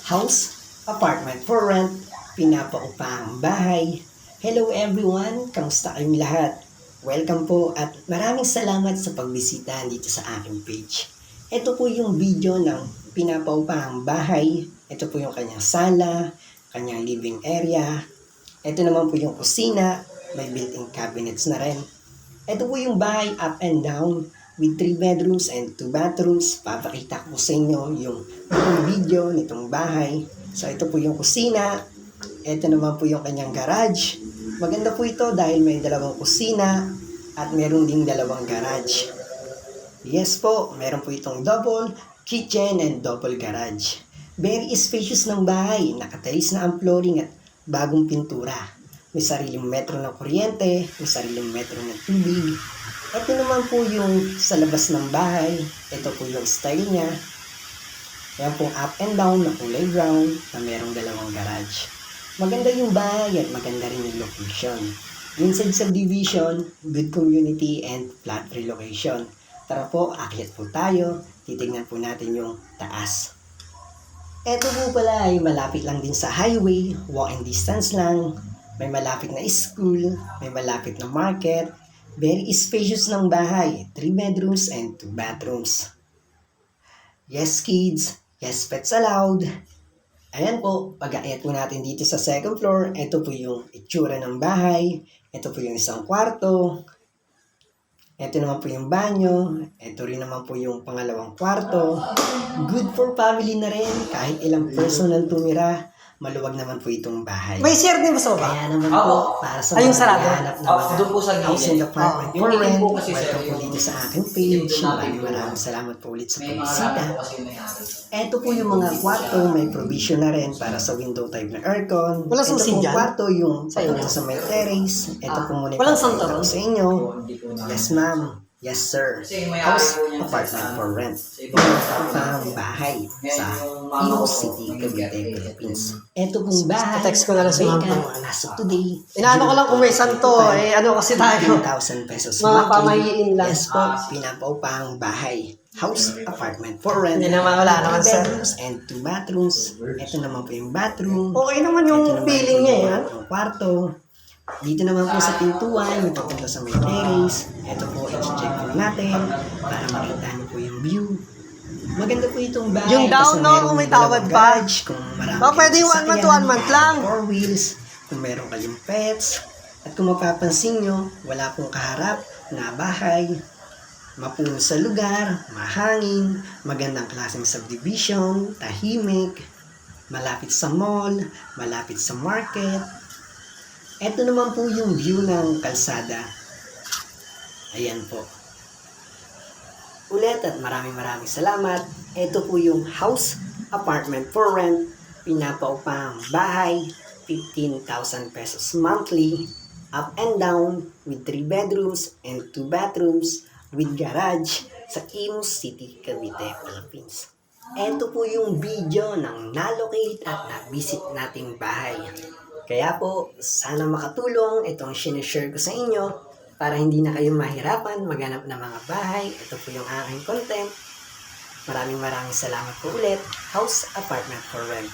house, apartment for rent, pinapaupahang bahay. Hello everyone, kamusta kayong lahat? Welcome po at maraming salamat sa pagbisita dito sa aking page. Ito po yung video ng pinapaupahang bahay. Ito po yung kanyang sala, kanyang living area. Ito naman po yung kusina, may built-in cabinets na rin. Ito po yung bahay up and down with 3 bedrooms and 2 bathrooms. Papakita ko sa inyo yung video nitong bahay. So ito po yung kusina. Ito naman po yung kanyang garage. Maganda po ito dahil may dalawang kusina at meron ding dalawang garage. Yes po, meron po itong double kitchen and double garage. Very spacious ng bahay. Nakatiles na ang flooring at bagong pintura. May sariling metro ng kuryente, may sariling metro ng tubig. Ito naman po yung sa labas ng bahay. Ito po yung style niya. Yan pong up and down na kulay brown na merong dalawang garage. Maganda yung bahay at maganda rin yung location. Inside subdivision, good community and flat relocation. Tara po, akyat po tayo. Titignan po natin yung taas. Ito po pala ay malapit lang din sa highway. Walking distance lang. May malapit na school. May malapit na market. Very spacious ng bahay. 3 bedrooms and 2 bathrooms. Yes kids, yes pets allowed. Ayan po, pag-aayat po natin dito sa second floor. Ito po yung itsura ng bahay. Ito po yung isang kwarto. Ito naman po yung banyo. Ito rin naman po yung pangalawang kwarto. Good for family na rin. Kahit ilang person ang tumira. Maluwag naman po itong bahay. May share din ba sa baba? Kaya naman po, para sa Ay, yung mga sarado? naghahanap ng mga doon po sa house gilid. and apartment Yung for gilid rent, po kasi, sir, welcome po yung dito sa aking page. natin Maraming salamat po ulit sa May mga pagbisita. po kasi may-ari. Ito po yung mga kwarto, may provision na rin para sa window type na aircon. Walang Ito susi pong dyan? kwarto yung Sa inyo? patungo sa may terrace. Ito po muna Walang ipapakita santo ko ron? sa inyo. Hindi po namin. Yes ma'am. Yes sir. Kasi may House, ari po yan, apartment sir, for rent. sa ibang Pang bahay sa Ngayon, yung Imus mama ko, City, Cavite, nag-get Philippines. Ito pong bahay. Text ko na lang si ma'am vacant kung ano. as of today. Inaano ko lang kung may santo, ano kasi tayo. 15,000 pesos Mga monthly. pamahiin lang. Yes po, pinapaupahang bahay. House, apartment for rent. Hindi naman, wala naman, 3 sir. bedrooms and 2 bathrooms. Ito naman po yung bathroom. Okay naman yung Ito naman feeling po niya yung eh. ating kwarto. Dito naman po sa pintuan, may papunta sa may terrace. Ito po, i-check po natin para makita niyo po yung view. Maganda po itong bahay. Yung down, kasi no? merong Kung may dalawang tawad pa. garage, kung marami Baka pwede kayong 1 month to sasakyan, 1 month lang. 4 wheels, kung meron kayong pets. At kung mapapansin nyo, wala pong kaharap na bahay. Mapuno sa lugar, mahangin, magandang klaseng subdivision, tahimik, malapit sa mall, malapit sa market. Ito naman po yung view ng kalsada. Ayan po. Ulit at maraming salamat. Ito po yung house, apartment for rent, pinapaupahang bahay, 15,000 pesos monthly, up and down with 3 bedrooms and 2 bathrooms with garage sa Imus City, Cavite, Philippines. Ito po yung video ng na-locate at na-visit nating bahay. Kaya po, sana makatulong itong sinishare ko sa inyo para hindi na kayo mahirapan maghanap ng mga bahay. Ito po yung aking content. Maraming salamat po ulit. House, apartment for rent.